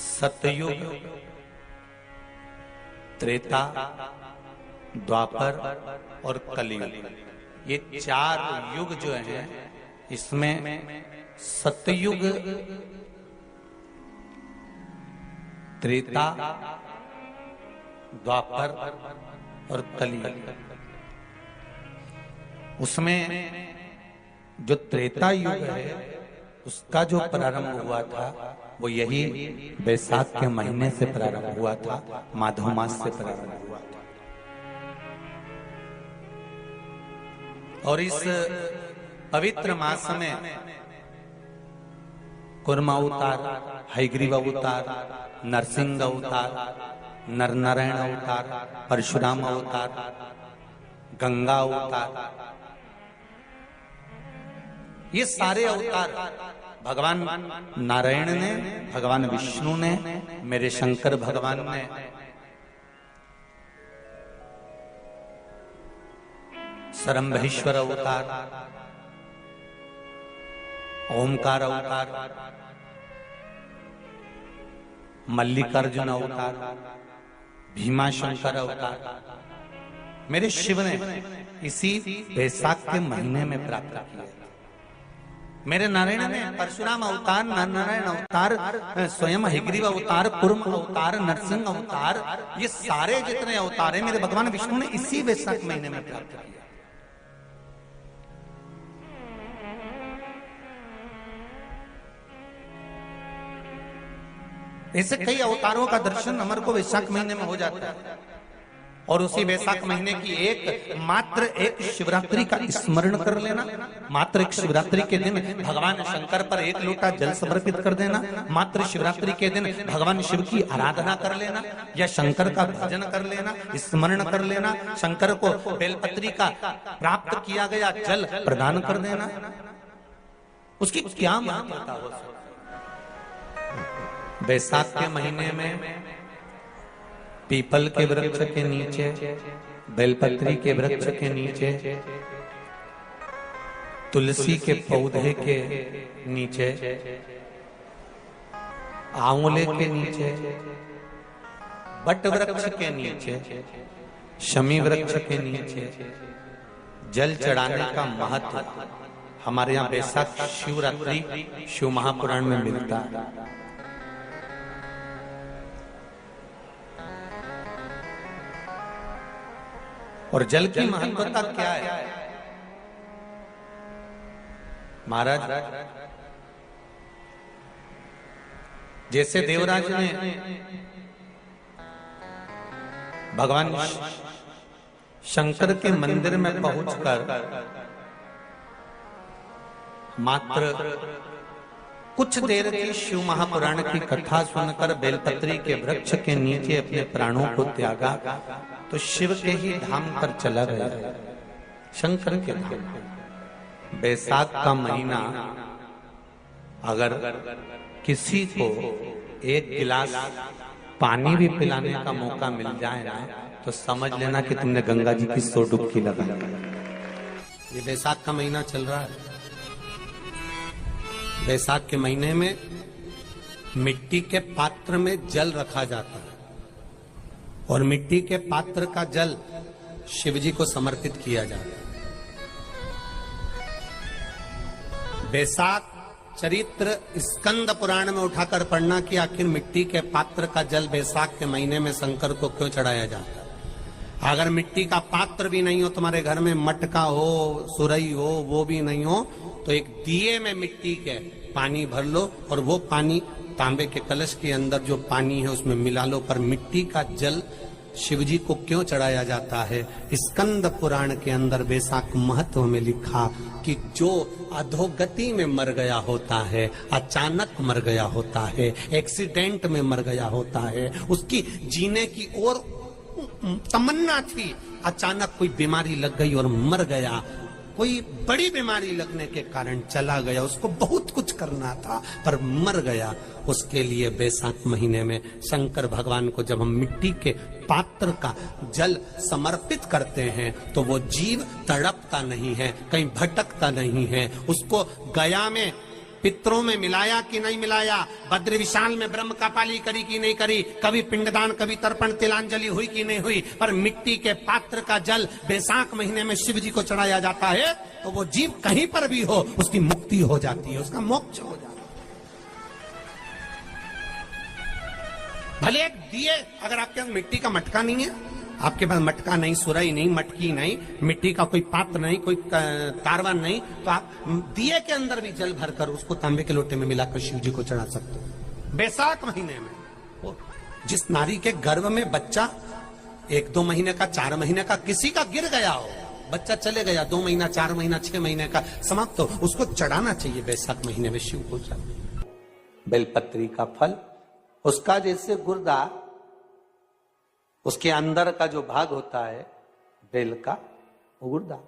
सतयुग, त्रेता, द्वापर और कलयुग, ये चार युग जो हैं, इसमें सतयुग, त्रेता, द्वापर और कलयुग, उसमें जो त्रेता युग है उसका जो प्रारंभ हुआ था वो यही बैसाख के महीने से प्रारंभ हुआ था, माधव मास से प्रारंभ हुआ था। और इस पवित्र मास में कुर्म अवतार, हयग्रीव अवतार, नरसिंह अवतार, नरनारायण अवतार, परशुराम अवतार, गंगा अवतार, ये सारे अवतार भगवान नारायण ने, भगवान विष्णु ने, मेरे शंकर भगवान ने सरंभेश्वर अवतार, ओमकार अवतार, मल्लिकार्जुन अवतार, भीमाशंकर अवतार मेरे शिव ने इसी बैसाख के महीने में प्राप्त किया। मेरे नारायण ने परशुराम अवतार, नारायण अवतार, स्वयं हयग्रीव अवतार, कुर्म अवतार, नरसिंह अवतार, ये सारे जितने अवतार हैं मेरे भगवान विष्णु ने इसी बैसाख महीने में प्राप्त किया। ऐसे कई अवतारों का दर्शन हमारे को वैशाख महीने में हो जाता है। और उसी वैशाख महीने की मात्र एक शिवरात्रि का स्मरण कर लेना, मात्र एक शिवरात्रि के दिन भगवान शंकर पर एक लोटा जल समर्पित कर देना, मात्र शिवरात्रि के दिन भगवान शिव की आराधना कर लेना या शंकर का भजन कर लेना, स्मरण कर लेना, शंकर को बेलपत्री का प्राप्त किया गया जल प्रदान कर देना, उसकी क्या महत्वता हो। बैसाख के महीने में पीपल के वृक्ष के नीचे, बेलपत्री के वृक्ष के नीचे, तुलसी के पौधे के नीचे, आंवले के नीचे, बट वृक्ष के नीचे, शमी वृक्ष के नीचे जल चढ़ाने का महत्व हमारे यहाँ बैसाख शिवरात्रि शिव महापुराण में मिलता है। और जल की महत्वता क्या है महाराज? जैसे देवराज ने भगवान शंकर के मंदिर में पहुंचकर मात्र कुछ देर की शिव महापुराण की कथा सुनकर बेलपत्री के वृक्ष के नीचे अपने प्राणों को त्यागा तो शिव के ही धाम पर चला गया, शंकर के धाम। बैसाख का महीना अगर किसी को एक गिलास पानी भी पिलाने का मौका मिल जाए ना तो समझ लेना कि तुमने गंगा जी की 100 डुबकी लगा। ये बैसाख का महीना चल रहा है। बैसाख के महीने में मिट्टी के पात्र में जल रखा जाता है और मिट्टी के पात्र का जल शिव जी को समर्पित किया जाता है। बैसाख चरित्र स्कंद पुराण में उठाकर पढ़ना कि आखिर मिट्टी के पात्र का जल बैसाख के महीने में शंकर को क्यों चढ़ाया जाता है। अगर मिट्टी का पात्र भी नहीं हो, तुम्हारे घर में मटका हो, सुरई हो, वो भी नहीं हो, तो एक दिए में मिट्टी के पानी भर लो और वो पानी तांबे के कलश के अंदर जो पानी है उसमें मिला लो। पर मिट्टी का जल शिव जी को क्यों चढ़ाया जाता है? स्कंद पुराण के अंदर बैसाख महत्व में लिखा कि जो अधोगति में मर गया होता है, अचानक मर गया होता है, एक्सीडेंट में मर गया होता है, उसकी जीने की और तमन्ना थी, अचानक कोई बीमारी लग गई और मर गया, कोई बड़ी बीमारी लगने के कारण चला गया, उसको बहुत कुछ करना था पर मर गया, उसके लिए बैसाख महीने में शंकर भगवान को जब हम मिट्टी के पात्र का जल समर्पित करते हैं तो वो जीव तड़पता नहीं है, कहीं भटकता नहीं है, उसको गया में पितरों में मिलाया कि नहीं मिलाया, बद्र विशाल में ब्रह्म का पाली करी कि नहीं करी, कभी पिंडदान कभी तर्पण तिलांजलि हुई कि नहीं हुई, पर मिट्टी के पात्र का जल बैसाख महीने में शिव जी को चढ़ाया जाता है तो वो जीव कहीं पर भी हो उसकी मुक्ति हो जाती है, उसका मोक्ष हो जाता है। भले एक दिए, अगर आपके पास मिट्टी का मटका नहीं है, आपके पास मटका नहीं, सुराई नहीं, मटकी नहीं, मिट्टी का कोई पात्र नहीं, कोई कारवान नहीं, तो आप दिए के अंदर भी जल भरकर उसको तांबे के लोटे में मिलाकर शिव जी को चढ़ा सकते हो। बैसाख महीने में जिस नारी के गर्भ में बच्चा 1-2 महीने का, 4 महीने का किसी का गिर गया हो, बच्चा चले गया 2 महीना, 4 महीना, 6 महीने का समाप्त हो, उसको चढ़ाना चाहिए बैसाख महीने में शिव को। बेलपत्री का फल, उसका जैसे गुर्दा, उसके अंदर का जो भाग होता है बेल का, वो गुर्दा।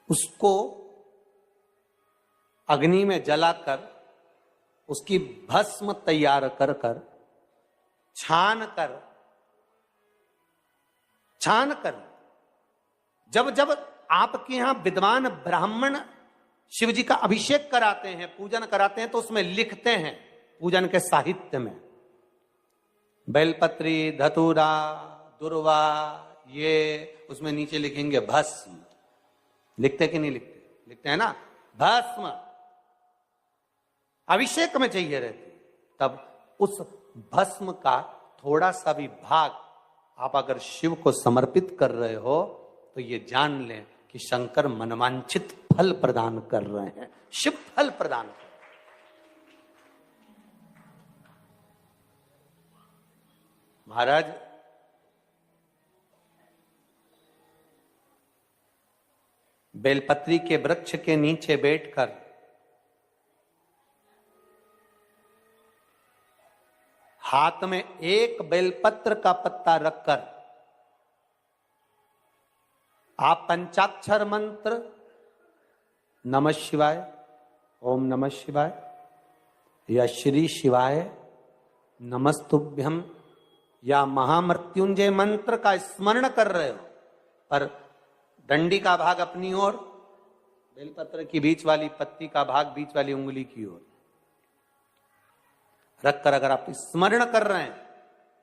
उसको अग्नि में जलाकर उसकी भस्म तैयार कर कर छान कर जब जब आपके यहां विद्वान ब्राह्मण शिव जी का अभिषेक कराते हैं, पूजन कराते हैं, तो उसमें लिखते हैं पूजन के साहित्य में बेलपत्री, धतूरा, दुर्वा, ये उसमें नीचे लिखेंगे भस्म। लिखते कि नहीं लिखते? लिखते हैं ना, भस्म अभिषेक में चाहिए रहती। तब उस भस्म का थोड़ा सा भी भाग आप अगर शिव को समर्पित कर रहे हो तो ये जान लें कि शंकर मनवांछित फल प्रदान कर रहे हैं, शिव फल प्रदान कर रहे हैं। महाराज बेलपत्री के वृक्ष के नीचे बैठकर हाथ में एक बेलपत्र का पत्ता रखकर आप पंचाक्षर मंत्र नमः शिवाय, ओम नमः शिवाय या श्री शिवाय नमस्तुभ्यम या महामृत्युंजय मंत्र का स्मरण कर रहे हो, पर डंडी का भाग अपनी ओर, बेलपत्र की बीच वाली पत्ती का भाग बीच वाली उंगली की ओर रखकर अगर आप स्मरण कर रहे हैं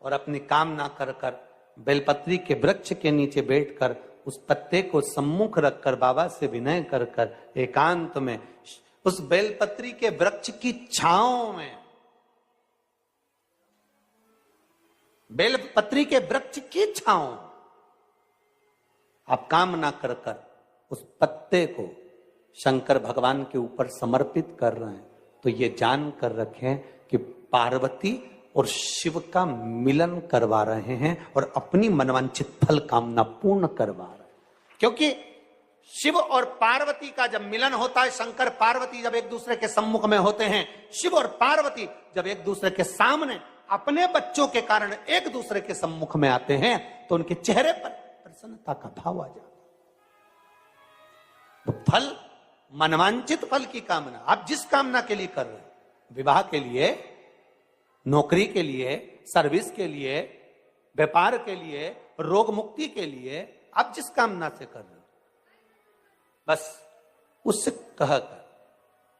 और अपनी कामना कर कर बेलपत्री के वृक्ष के नीचे बैठकर उस पत्ते को सम्मुख रखकर बाबा से विनय कर कर एकांत में उस बेलपत्री के वृक्ष की छांव में, बेलपत्री के वृक्ष की छांव आप कामना कर कर उस पत्ते को शंकर भगवान के ऊपर समर्पित कर रहे हैं, तो ये जान कर रखें कि पार्वती और शिव का मिलन करवा रहे हैं और अपनी मनवांछित फल कामना पूर्ण करवा रहे हैं। क्योंकि शिव और पार्वती का जब मिलन होता है, शंकर पार्वती जब एक दूसरे के सम्मुख में होते हैं, शिव और पार्वती जब एक दूसरे के सामने अपने बच्चों के कारण एक दूसरे के सम्मुख में आते हैं, तो उनके चेहरे पर प्रसन्नता का भाव आ जाता है। तो फल, मनवांछित फल की कामना आप जिस कामना के लिए कर रहे हैं, विवाह के लिए, नौकरी के लिए, सर्विस के लिए, व्यापार के लिए, रोग मुक्ति के लिए, आप जिस कामना से कर रहे हो, बस उससे कहकर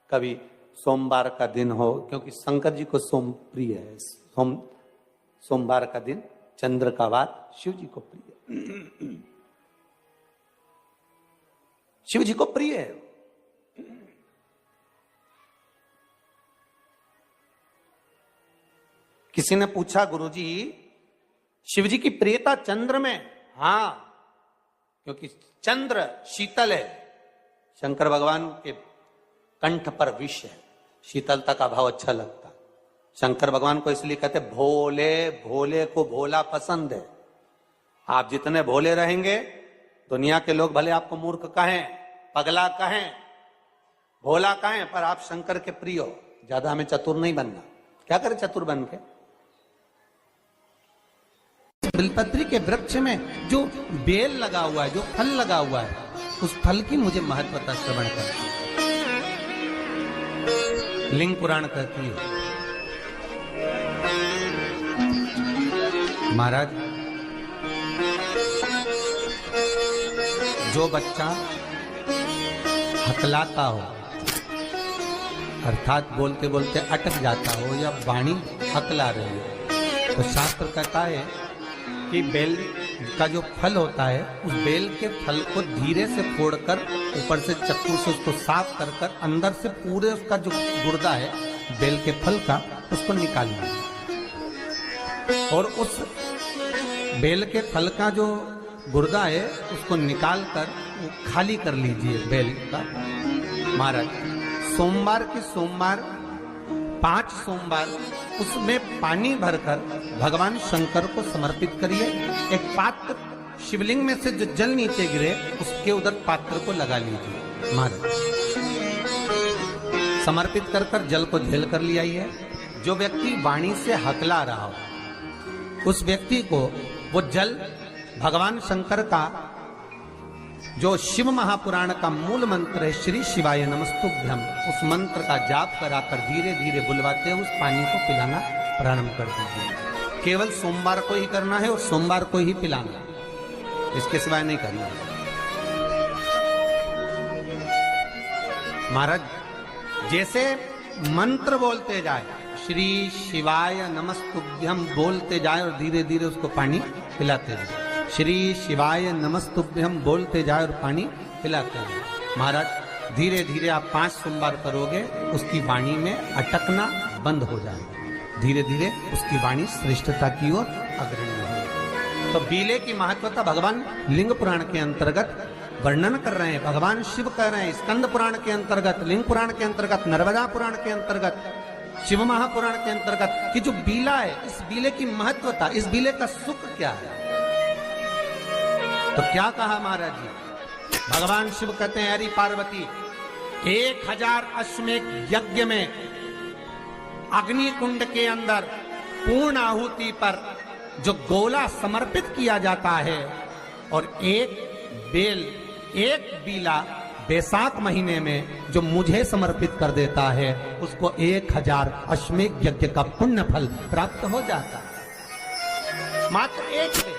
कभी सोमवार का दिन हो, क्योंकि शंकर जी को सोम प्रिय है, सोमवार का दिन, चंद्र का वार शिव जी को प्रिय, शिव जी को प्रिय है। किसी ने पूछा, गुरुजी शिव जी की प्रियता चंद्र में? हां, क्योंकि चंद्र शीतल है, शंकर भगवान के कंठ पर विष है, शीतलता का भाव अच्छा लगता है। शंकर भगवान को इसलिए कहते भोले, भोले को भोला पसंद है। आप जितने भोले रहेंगे, दुनिया के लोग भले आपको मूर्ख कहें, पगला कहें, भोला कहें, पर आप शंकर के प्रिय हो। ज्यादा हमें चतुर नहीं बनना। क्या करें चतुर बन के? बेलपत्री के वृक्ष में जो बेल लगा हुआ है, जो फल लगा हुआ है, उस फल की मुझे महत्वता श्रवण कर। लिंग पुराण कहती है, महाराज जो बच्चा हकलाता हो, अर्थात बोलते बोलते अटक जाता हो या वाणी हकला रही हो, तो शास्त्र कहता है कि बेल का जो फल होता है उस बेल के फल को धीरे से फोड़कर ऊपर से चक्कू से उसको साफ कर कर अंदर से पूरे उसका जो गुर्दा है बेल के फल का उसको निकालना है। और उस बेल के फल का जो गुर्दा है उसको निकाल कर वो खाली कर लीजिए बेल का। महाराज सोमवार के सोमवार 5 सोमवार उसमें पानी भरकर भगवान शंकर को समर्पित करिए। एक पात्र शिवलिंग में से जो जल नीचे गिरे उसके उधर पात्र को लगा लीजिए। महाराज समर्पित कर कर जल को झेल कर ले आइए। जो व्यक्ति वाणी से हकला रहा हो उस व्यक्ति को वो जल भगवान शंकर का जो शिव महापुराण का मूल मंत्र है श्री शिवाय नमस्तुभ्यम, उस मंत्र का जाप कराकर धीरे धीरे बुलवाते हुए उस पानी को पिलाना प्रारंभ कर दीजिए। केवल सोमवार को ही करना है और सोमवार को ही पिलाना, इसके सिवाय नहीं करना। महाराज जैसे मंत्र बोलते जाए श्री शिवाय नमस्तुभ्यम बोलते जाए और धीरे धीरे उसको पानी पिलाते जाए, श्री शिवाय नमस्तुभ्यम बोलते जाए और पानी पिलाते जाए। महाराज धीरे धीरे आप 5 सोमवार करोगे उसकी वाणी में अटकना बंद हो जाएगा, धीरे धीरे उसकी वाणी श्रेष्ठता की ओर अग्रणी होगी। तो बीले की महत्वता भगवान लिंग पुराण के अंतर्गत वर्णन कर रहे हैं, भगवान शिव कह रहे हैं। स्कंद पुराण के अंतर्गत, लिंग पुराण के अंतर्गत, नर्मदा पुराण के अंतर्गत, शिव महापुराण के अंतर्गत कि जो बीला है इस बीले की महत्वता, इस बीले का सुख क्या है। तो क्या कहा महाराज जी, भगवान शिव कहते हैं हरि पार्वती 1000 अश्वमेध यज्ञ में अग्नि कुंड के अंदर पूर्ण आहुति पर जो गोला समर्पित किया जाता है और एक बेल एक बीला बैसाख महीने में जो मुझे समर्पित कर देता है उसको 1000 अश्वमेध यज्ञ का पुण्य फल प्राप्त हो जाता है। मात्र एक बेल।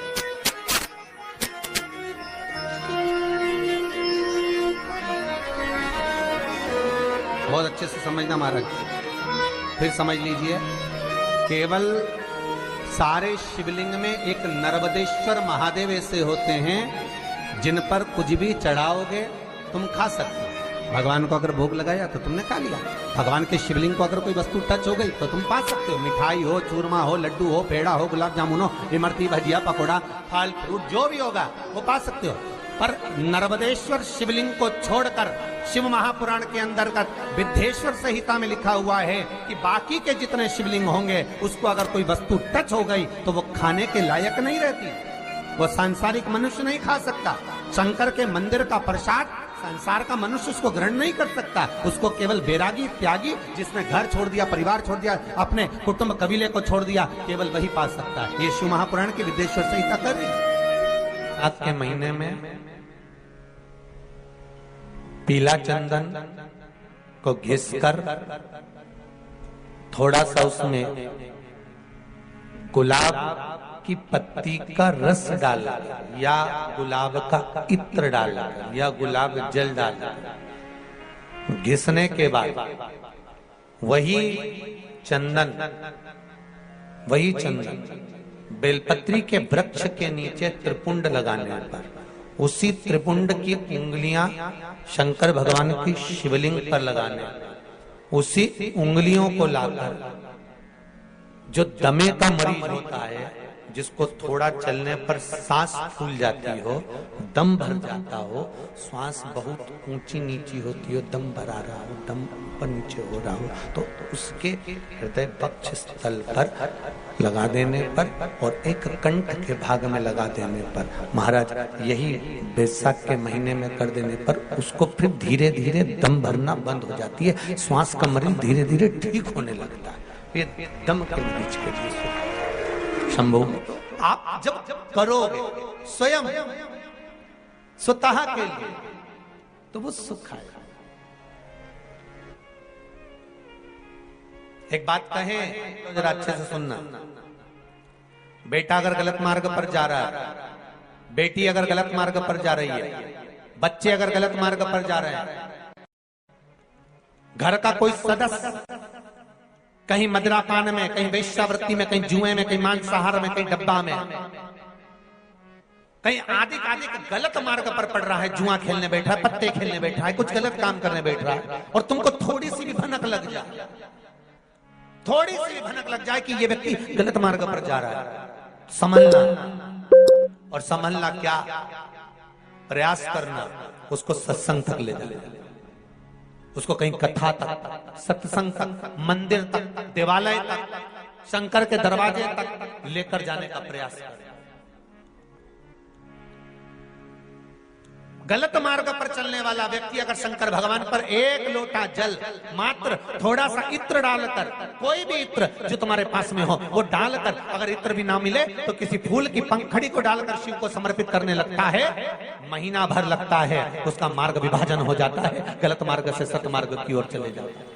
बहुत अच्छे से समझना महाराज, फिर समझ लीजिए। केवल सारे शिवलिंग में एक नर्मदेश्वर महादेव ऐसे होते हैं जिन पर कुछ भी चढ़ाओगे तुम खा सकते हो। भगवान को अगर भोग लगाया तो तुमने खा लिया। भगवान के शिवलिंग को अगर कोई वस्तु टच हो गई तो तुम पा सकते हो। मिठाई हो, चूरमा हो, लड्डू हो, पेड़ा हो, गुलाब जामुन हो, इमरती, भजिया, पकौड़ा, फल फ्रूट जो भी होगा वो पा सकते हो। पर नर्मदेश्वर शिवलिंग को छोड़कर शिव महापुराण के अंतर्गत विद्धेश्वर संहिता में लिखा हुआ है कि बाकी के जितने शिवलिंग होंगे उसको अगर कोई वस्तु टच हो गई तो वो खाने के लायक नहीं रहती, वो सांसारिक मनुष्य नहीं खा सकता। शंकर के मंदिर का प्रसाद संसार का मनुष्य उसको ग्रहण नहीं कर सकता, उसको केवल बैरागी त्यागी जिसने घर छोड़ दिया, परिवार छोड़ दिया, अपने कुटुंब कबीले को छोड़ दिया, केवल वही पा सकता है। ये शिव महापुराण की विद्धेश्वर संहिता कर रही है। आज के महीने में पीला चंदन को घिसकर थोड़ा सा उसमें गुलाब की पत्ती का रस डाला या गुलाब का इत्र डाला या गुलाब जल डाला, घिसने के बाद वही चंदन बेलपत्री के वृक्ष के नीचे त्रिपुंड लगाने पर उसी त्रिपुंड की उंगलियां शंकर भगवान की शिवलिंग पर लगाने, उसी उंगलियों को लाकर जो दमे का मरीज होता है जिसको थोड़ा चलने पर सांस फूल जाती हो, दम भर जाता हो, श्वास बहुत ऊंची नीची होती हो, दम भरा रहा हो, दम ऊपर नीचे हो रहा हो, तो उसके हृदय पक्ष स्थल पर लगा देने पर और एक कंठ के भाग में लगा देने पर, महाराज यही बैसाख के महीने में कर देने पर उसको फिर धीरे धीरे दम भरना बंद हो जाती है, श्वास का मरीज धीरे धीरे ठीक होने लगता है। ये दम के मरीज के लिए शंभू आप जब करोगे स्वयं स्वतः के लिए तो वो सुख आएगा। एक बात कहें तो जरा अच्छे से सुनना, बेटा अगर गलत मार्ग पर जा रहा है, बेटी अगर गलत मार्ग पर जा रही है, बच्चे अगर गलत मार्ग पर जा रहे हैं, घर का कोई सदस्य कहीं मदिरापान में, कहीं वेश्यावृत्ति में, कहीं जुए में, कहीं मांसाहार में, कहीं डब्बा में, कहीं आदि गलत मार्ग पर पड़ रहा है, जुआ खेलने बैठा है, पत्ते खेलने बैठा है, कुछ गलत काम करने बैठ रहा है, और तुमको थोड़ी सी भी भनक लग जाए, थोड़ी सी भी भनक लग जाए कि ये व्यक्ति गलत मार्ग पर जा रहा है, समझना, और समझना क्या, प्रयास करना, उसको सत्संग तक ले जाना, उसको कहीं कथा तक, सत्संग तक, मंदिर तक, देवालय तक, शंकर के दरवाजे तक लेकर जाने का प्रयास करें। गलत मार्ग पर चलने वाला व्यक्ति अगर शंकर भगवान पर एक लोटा जल, मात्र थोड़ा सा इत्र डालकर, कोई भी इत्र जो तुम्हारे पास में हो वो डालकर, अगर इत्र भी ना मिले तो किसी फूल की पंखड़ी को डालकर शिव को समर्पित करने लगता है, महीना भर लगता है, उसका मार्ग विभाजन हो जाता है, गलत मार्ग से सत मार्ग की ओर चले जाता है।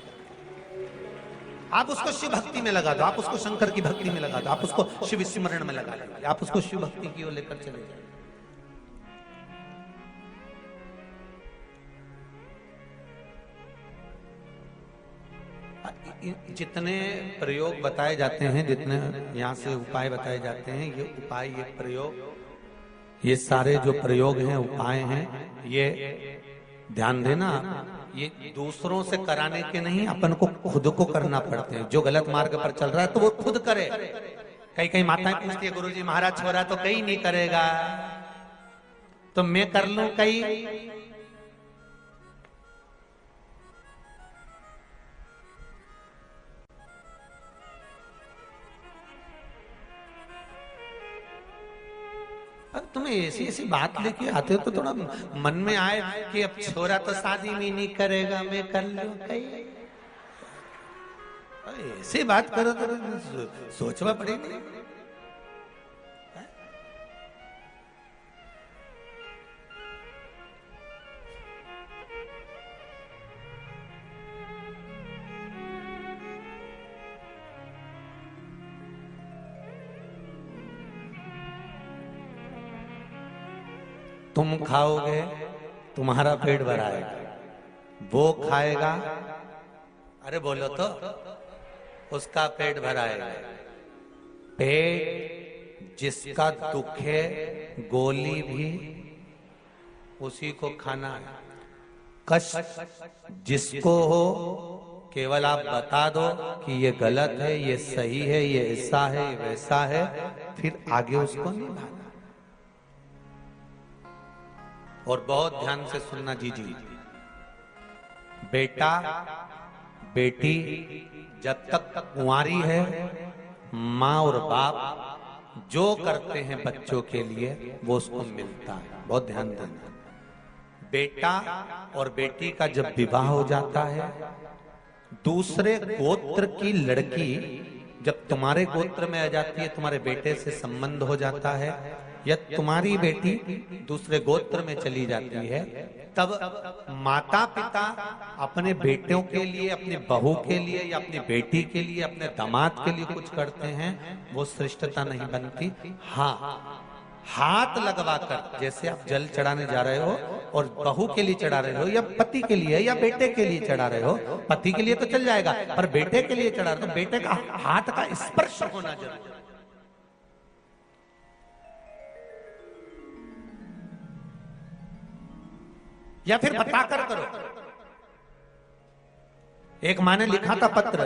आप उसको शिव भक्ति में लगा दो, आप उसको शंकर की भक्ति में लगा दो, आप उसको शिव स्मरण में लगा दो, आप उसको शिव भक्ति की ओर लेकर चले जाए। जितने प्रयोग बताए जाते हैं, जितने यहाँ से उपाय बताए जाते हैं, ये उपाय, ये प्रयोग, ये सारे जो प्रयोग हैं, उपाय हैं, ये ध्यान देना, ये दूसरों से कराने के नहीं, अपन को खुद को करना पड़ते हैं। जो गलत मार्ग पर चल रहा है तो वो खुद करे। कई माताएं पूछती है, गुरुजी महाराज छोरा तो कहीं नहीं करेगा, तो मैं कर लूं कहीं? अब तुम्हें ऐसी बात लेके आते हो तो थोड़ा मन में आए कि अब छोरा तो शादी में नहीं करेगा, मैं कर लूं कहीं। ऐसी बात करो तो सोचना पड़ेगा। तुम खाओगे तुम्हारा पेट भराएगा, वो खाएगा, अरे बोलो तो, उसका पेट भराएगा। पेट जिसका दुख है, गोली भी उसी को खाना है। कष्ट जिसको हो, केवल आप बता दो कि ये गलत है, ये सही है, ये ऐसा है, ये वैसा है, फिर आगे उसको निभाना। और बहुत ध्यान से सुनना जीजी, बेटा बेटी जब तक कुंवारी है, माँ और बाप जो करते हैं बच्चों के लिए वो उसको मिलता है। बहुत ध्यान देना। बेटा और बेटी का जब विवाह हो जाता है, दूसरे गोत्र की लड़की जब तुम्हारे गोत्र में आ जाती है, तुम्हारे बेटे से संबंध हो जाता है, या तुम्हारी बेटी दूसरे गोत्र में चली जाती है, तब माता पिता अपने बेटों के लिए, अपनी बहू के लिए, या अपनी बेटी के लिए, अपने दामाद के लिए कुछ करते हैं, वो श्रेष्ठता नहीं बनती। हाँ, हाथ लगवा कर, जैसे आप जल चढ़ाने जा रहे हो और बहू के लिए चढ़ा रहे हो, या पति के लिए या बेटे के लिए चढ़ा रहे हो, पति के लिए तो चल जाएगा, पर बेटे के लिए चढ़ा रहे हो, बेटे का हाथ का स्पर्श होना जरूरी। या फिर बताकर करो। एक माँ ने लिखा था पत्र,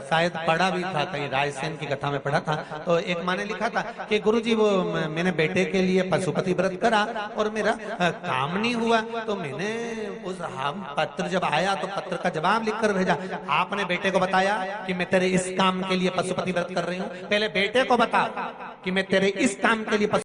शायद पढ़ा भी था, कहीं रायसेन की कथा में पढ़ा था, तो एक माँ ने लिखा था कि गुरुजी वो मैंने बेटे के लिए पशुपति व्रत करा और मेरा काम नहीं हुआ, तो मैंने उस पत्र जब आया तो पत्र का जवाब लिखकर भेजा। आपने बेटे को बताया कि मैं तेरे इस काम के लिए पशुपति व्रत कर रही हूँ? पहले बेटे को बता कि मैं तेरे इस काम के लिए